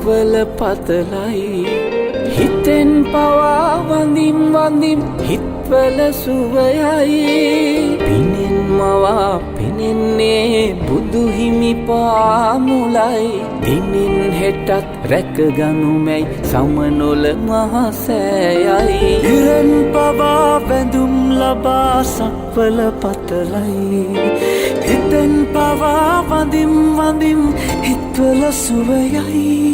සක්වල පතලයි හිතෙන් පවා වඳිම් වඳිම් හිත්වල සුවයයි පිනෙන් මවා පෙනෙන්නේ බුදුහිමි පාමුලයි දිනෙන් හෙටත් රැකගනුමැයි සමනොල මහසෑයයි ඉරෙන් පවා වැඳුම් ලබා සක්වල පතලයි හිතෙන් පවා වඳිම් වඳිම් හිත්වල සුවයයි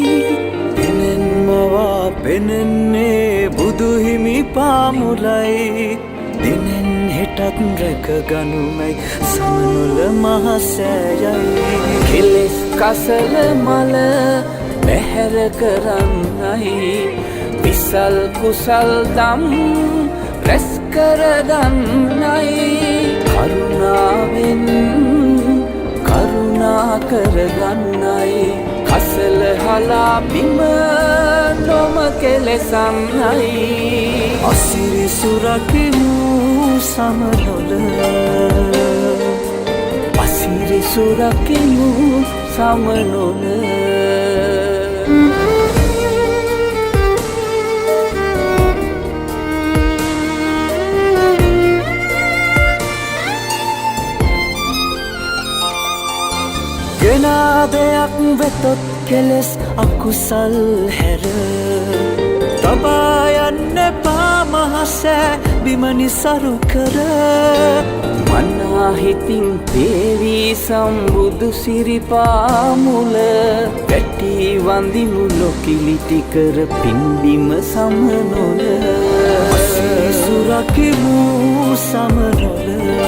පිනෙන් මවා පෙනෙන්නේ බුදුහිමි පාමුලයි දිනෙන් හෙටත් රැකගනුමැයි සමනොල මහසෑයයි කෙලෙස් කසල මල බැහැර කරන්නයි විසල් කුසල් දම් රැස් කරගන්නයි කරුණාවෙන් කරුණා කරගන්නයි කසල හලා බිම නොම කෙලෙසන්නයි අසිරි සුරකිමු සමනොල අසිරි සුරකිමු සමනොල ගෙනා දෙයක් වෙතොත් කෙලෙස් අකුසල් හැර තබා යන්න එපා මහසෑ බිමනි සරු කර මනා හිතින් තේවී සම්බුදු සිරිපාමුල වැටි වඳිමු ලොකිලිටි කර පින්බිම සමනොල සුරකිමු සමනොල